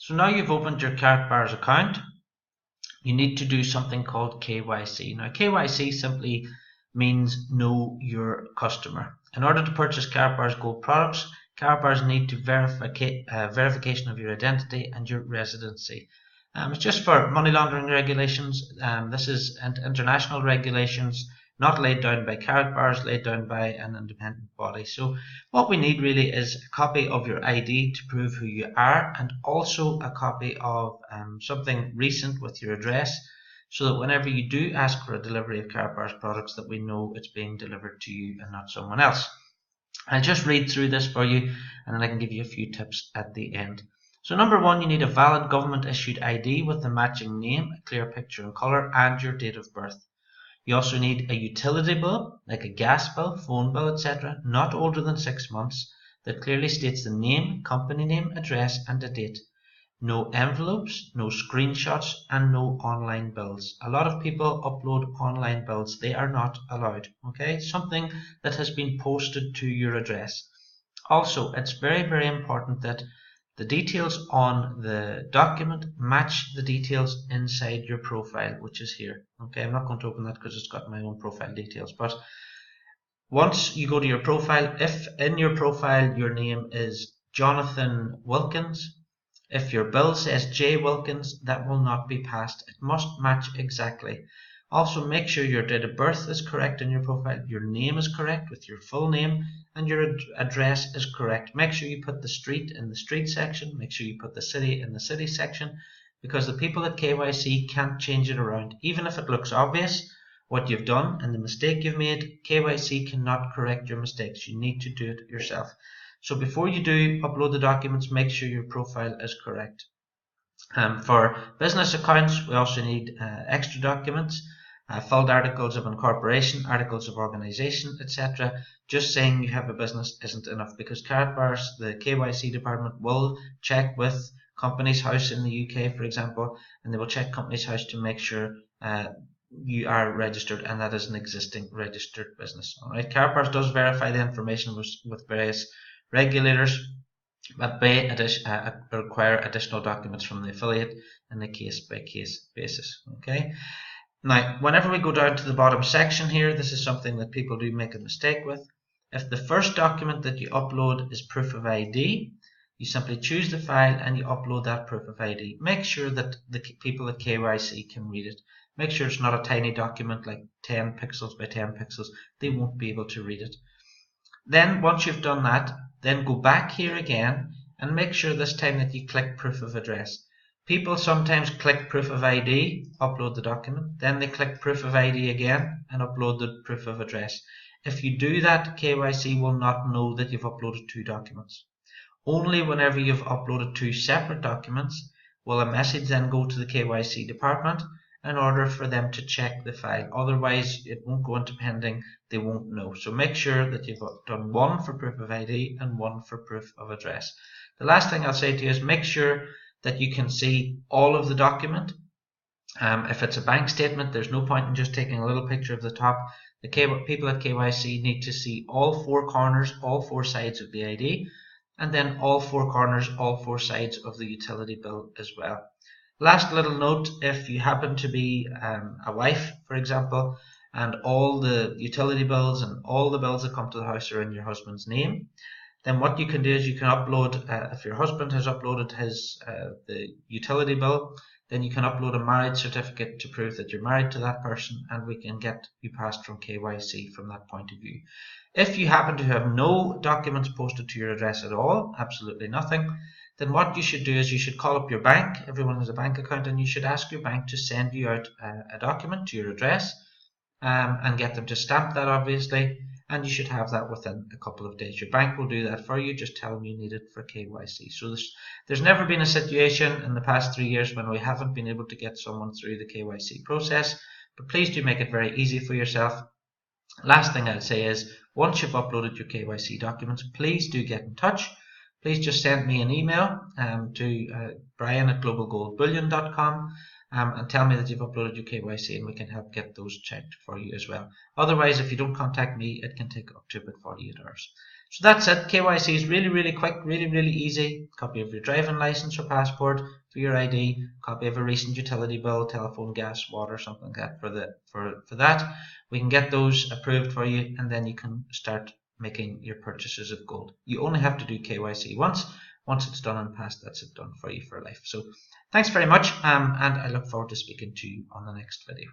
So now you've opened your Karatbars account, you need to do something called KYC. Now KYC simply means know your customer. In order to purchase Karatbars Gold products, Karatbars need to verification of your identity and your residency. It's just for money laundering regulations. This is international regulations, not laid down by Karatbars, laid down by an independent body. So what we need really is a copy of your ID to prove who you are, and also a copy of something recent with your address, so that whenever you do ask for a delivery of Karatbars products, that we know it's being delivered to you and not someone else. I'll just read through this for you, and then I can give you a few tips at the end. So number one, you need a valid government issued ID with the matching name, a clear picture and colour, and your date of birth. You also need a utility bill, like a gas bill, phone bill, etc., not older than 6 months, that clearly states the name, company name, address, and a date. No envelopes, no screenshots, and no online bills. A lot of people upload online bills. They are not allowed. Okay, something that has been posted to your address. Also, it's very, very important that the details on the document match the details inside your profile, which is here. Okay, I'm not going to open that because it's got my own profile details. But once you go to your profile, if in your profile your name is Jonathan Wilkins, if your bill says J. Wilkins, that will not be passed. It must match exactly. Also, make sure your date of birth is correct in your profile, your name is correct with your full name, and your address is correct. Make sure you put the street in the street section, make sure you put the city in the city section, because the people at KYC can't change it around. Even if it looks obvious what you've done and the mistake you've made, KYC cannot correct your mistakes. You need to do it yourself. So before you do upload the documents, make sure your profile is correct. For business accounts, we also need extra documents, filled articles of incorporation, articles of organization, etc. Just saying you have a business isn't enough, because Karatbars, the KYC department, will check with Companies House in the UK, for example, and they will check Companies House to make sure you are registered and that is an existing registered business. Alright, Karatbars does verify the information with various regulators, but may require additional documents from the affiliate in a case-by-case basis. Okay. Now, whenever we go down to the bottom section here, this is something that people do make a mistake with. If the first document that you upload is proof of ID, you simply choose the file and you upload that proof of ID. Make sure that the people at KYC can read it. Make sure it's not a tiny document like 10 pixels by 10 pixels. They won't be able to read it. Then once you've done that, then go back here again and make sure this time that you click proof of address. People sometimes click proof of ID, upload the document, then they click proof of ID again and upload the proof of address. If you do that, KYC will not know that you've uploaded two documents. Only whenever you've uploaded two separate documents will a message then go to the KYC department in order for them to check the file. Otherwise, it won't go into pending, they won't know. So make sure that you've done one for proof of ID and one for proof of address. The last thing I'll say to you is make sure that you can see all of the document. If it's a bank statement, there's no point in just taking a little picture of the top. The people at KYC need to see all four corners, all four sides of the ID, and then all four corners, all four sides of the utility bill as well. Last little note, if you happen to be a wife, for example, and all the utility bills and all the bills that come to the house are in your husband's name, then what you can do is you can upload, if your husband has uploaded his the utility bill, then you can upload a marriage certificate to prove that you're married to that person, and we can get you passed from KYC from that point of view. If you happen to have no documents posted to your address at all, absolutely nothing, then what you should do is you should call up your bank. Everyone has a bank account, and you should ask your bank to send you out a document to your address and get them to stamp that, obviously, and you should have that within a couple of days. Your bank will do that for you. Just tell them you need it for KYC. So there's never been a situation in the past 3 years when we haven't been able to get someone through the KYC process, but please do make it very easy for yourself. Last thing I'd say is, once you've uploaded your KYC documents, please do get in touch. Please just send me an email to brian@globalgoldbullion.com and tell me that you've uploaded your KYC, and we can help get those checked for you as well. Otherwise, if you don't contact me, it can take up to about 48 hours. So that's it. KYC is really quick, really easy. Copy of your driving license or passport for your ID, copy of a recent utility bill, telephone, gas, water, something like that for that. We can get those approved for you, and then you can start making your purchases of gold. You only have to do KYC once. Once it's done and passed, that's it done for you for life. So thanks very much, and I look forward to speaking to you on the next video.